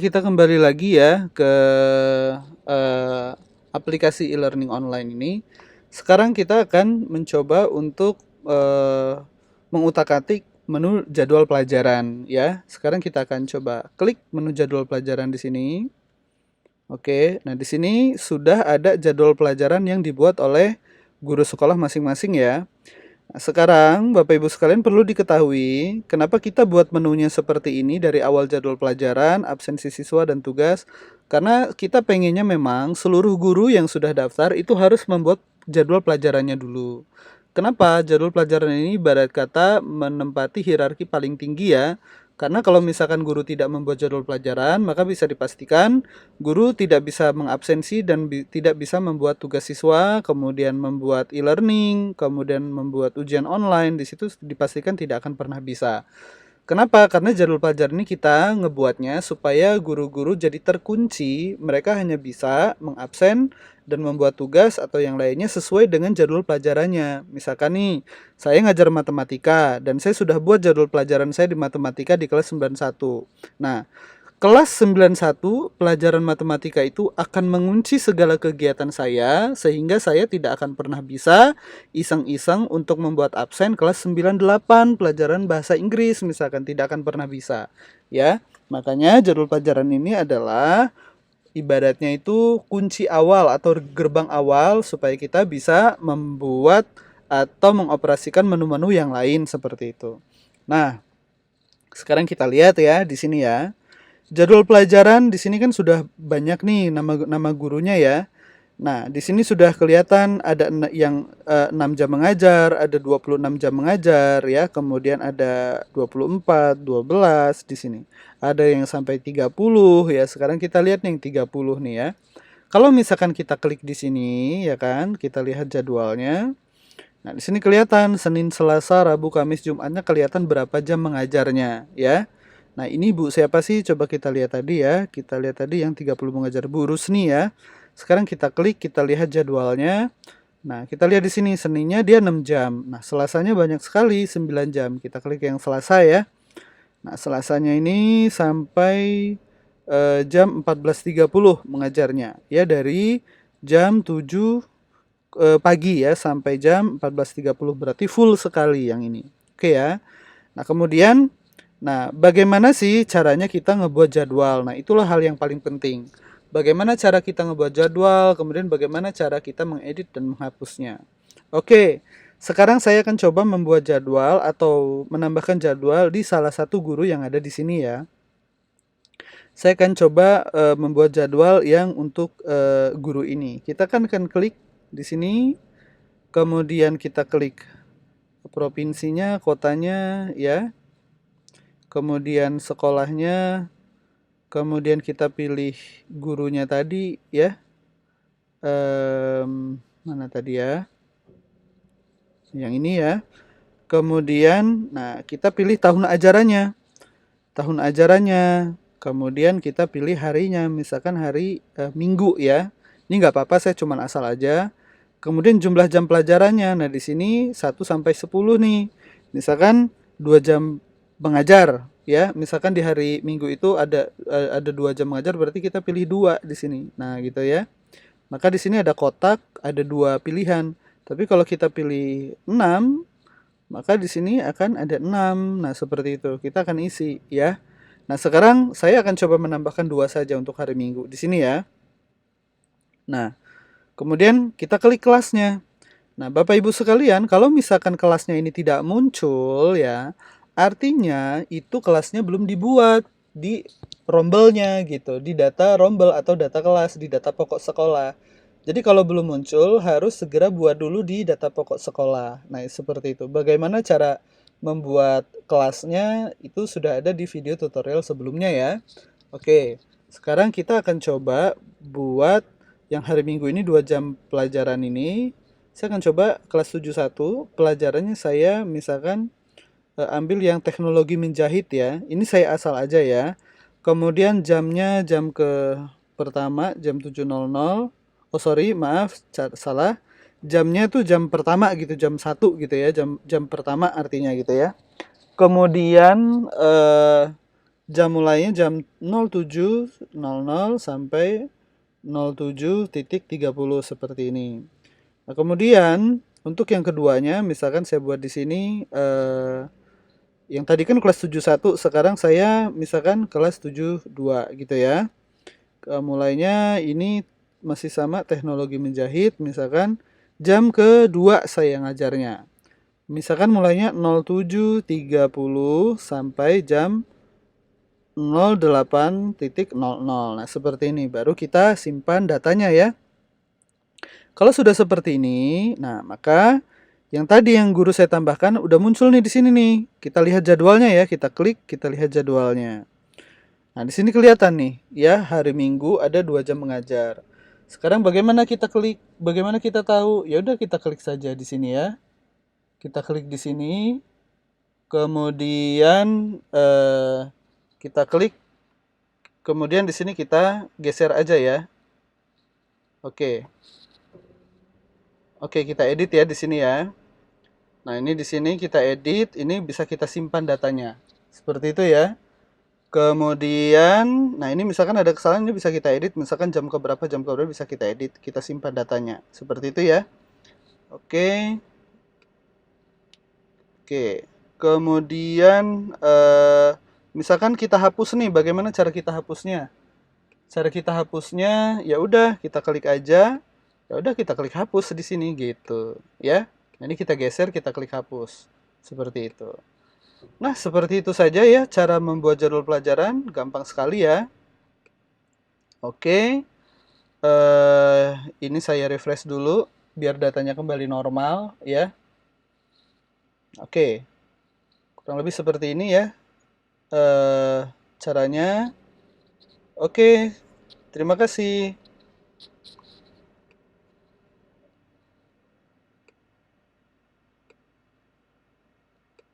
Kita kembali lagi ya ke eh, aplikasi e-learning online ini. Sekarang kita akan mencoba untuk mengutak-atik menu jadwal pelajaran ya. Sekarang kita akan coba klik menu jadwal pelajaran di sini. Oke, nah di sini sudah ada jadwal pelajaran yang dibuat oleh guru sekolah masing-masing ya. Nah, sekarang Bapak Ibu sekalian perlu diketahui kenapa kita buat menunya seperti ini dari awal jadwal pelajaran, absensi siswa dan tugas. Karena kita pengennya memang seluruh guru yang sudah daftar itu harus membuat jadwal pelajarannya dulu. Kenapa? Jadwal pelajaran ini ibarat kata menempati hierarki paling tinggi ya. Karena kalau misalkan guru tidak membuat jadwal pelajaran, maka bisa dipastikan guru tidak bisa mengabsensi dan tidak bisa membuat tugas siswa, kemudian membuat e-learning, kemudian membuat ujian online, di situ dipastikan tidak akan pernah bisa. Kenapa? Karena jadwal pelajaran ini kita ngebuatnya supaya guru-guru jadi terkunci, mereka hanya bisa mengabsen dan membuat tugas atau yang lainnya sesuai dengan jadwal pelajarannya. Misalkan nih, saya ngajar matematika dan saya sudah buat jadwal pelajaran saya di matematika di kelas 91. Nah, kelas 91 pelajaran matematika itu akan mengunci segala kegiatan saya sehingga saya tidak akan pernah bisa iseng-iseng untuk membuat absen kelas 98 pelajaran bahasa Inggris misalkan tidak akan pernah bisa ya. Makanya jadwal pelajaran ini adalah ibaratnya itu kunci awal atau gerbang awal supaya kita bisa membuat atau mengoperasikan menu-menu yang lain seperti itu. Nah, sekarang kita lihat ya di sini ya. Jadwal pelajaran di sini kan sudah banyak nih nama gurunya ya. Nah, di sini sudah kelihatan ada yang 6 jam mengajar, ada 26 jam mengajar ya, kemudian ada 24, 12 di sini. Ada yang sampai 30 ya. Sekarang kita lihat nih yang 30 nih ya. Kalau misalkan kita klik di sini ya kan, kita lihat jadwalnya. Nah, di sini kelihatan Senin, Selasa, Rabu, Kamis, Jumatnya kelihatan berapa jam mengajarnya ya. Nah, ini Bu siapa sih? Coba kita lihat tadi ya. Kita lihat tadi yang 30 mengajar Bu Rusni ya. Sekarang kita klik, kita lihat jadwalnya. Nah, kita lihat di sini Seninnya dia 6 jam. Nah, Selasanya banyak sekali 9 jam. Kita klik yang Selasa ya. Nah, Selasanya ini sampai jam 14.30 mengajarnya. Ya, dari jam 7 pagi ya sampai jam 14.30 berarti full sekali yang ini. Oke ya. Nah, kemudian bagaimana sih caranya kita ngebuat jadwal? Nah, itulah hal yang paling penting. Bagaimana cara kita ngebuat jadwal, kemudian bagaimana cara kita mengedit dan menghapusnya. Oke, sekarang saya akan coba membuat jadwal atau menambahkan jadwal di salah satu guru yang ada di sini ya. Saya akan coba membuat jadwal yang untuk guru ini. Kita akan klik di sini, kemudian kita klik provinsinya, kotanya ya, kemudian sekolahnya, kemudian kita pilih gurunya tadi ya. Mana tadi ya? Yang ini ya. Kemudian, nah kita pilih tahun ajarannya. Tahun ajarannya. Kemudian kita pilih harinya, misalkan hari Minggu ya. Ini nggak apa-apa, saya cuma asal aja. Kemudian jumlah jam pelajarannya. Nah, di sini 1 sampai 10 nih. Misalkan 2 jam mengajar ya. Misalkan di hari Minggu itu ada 2 jam mengajar, berarti kita pilih 2 di sini. Nah, gitu ya. Maka di sini ada kotak, ada 2 pilihan. Tapi kalau kita pilih 6, maka di sini akan ada 6. Nah, seperti itu. Kita akan isi ya. Nah, sekarang saya akan coba menambahkan 2 saja untuk hari Minggu di sini ya. Nah, kemudian kita klik kelasnya. Nah, Bapak Ibu sekalian, kalau misalkan kelasnya ini tidak muncul ya, artinya itu kelasnya belum dibuat di rombelnya gitu, di data rombel atau data kelas, di data pokok sekolah. Jadi kalau belum muncul harus segera buat dulu di data pokok sekolah. Nah, seperti itu. Bagaimana cara membuat kelasnya itu sudah ada di video tutorial sebelumnya ya. Oke, sekarang kita akan coba buat yang hari Minggu ini 2 jam pelajaran ini. Saya akan coba kelas 71, pelajarannya saya misalkan ambil yang teknologi menjahit ya. Ini saya asal aja ya. Kemudian jamnya jam ke pertama jam 7.00. Oh sorry, maaf, salah. Jamnya tuh jam pertama gitu, jam 1 gitu ya, jam pertama artinya gitu ya. Kemudian jam mulainya jam 07.00 sampai 07.30 seperti ini. Nah, kemudian untuk yang keduanya, misalkan saya buat di sini yang tadi kan kelas 71, sekarang saya misalkan kelas 72 gitu ya. Mulainya ini masih sama teknologi menjahit, misalkan jam kedua saya ngajarnya. Misalkan mulainya 07.30 sampai jam 08.00. Nah, seperti ini baru kita simpan datanya ya. Kalau sudah seperti ini, nah maka yang tadi yang guru saya tambahkan udah muncul nih di sini nih. Kita lihat jadwalnya ya, kita klik, kita lihat jadwalnya. Nah, di sini kelihatan nih, ya hari Minggu ada 2 jam mengajar. Sekarang bagaimana kita klik? Bagaimana kita tahu? Ya udah kita klik saja di sini ya. Kita klik di sini, kemudian kita klik, kemudian di sini kita geser aja ya. Oke. Oke, kita edit ya di sini ya. Nah, ini di sini kita edit, ini bisa kita simpan datanya. Seperti itu ya. Kemudian, nah ini misalkan ada kesalahan, ini bisa kita edit, misalkan jam keberapa bisa kita edit, kita simpan datanya. Seperti itu ya. Oke. Oke. Kemudian misalkan kita hapus nih, bagaimana cara kita hapusnya? Cara kita hapusnya ya udah kita klik aja. Ya udah kita klik hapus di sini gitu, ya. Ini kita geser, kita klik hapus. Seperti itu. Nah, seperti itu saja ya cara membuat jadwal pelajaran, gampang sekali ya. Oke. Ini saya refresh dulu biar datanya kembali normal ya. Oke. Kurang lebih seperti ini ya. Caranya. Oke. Terima kasih.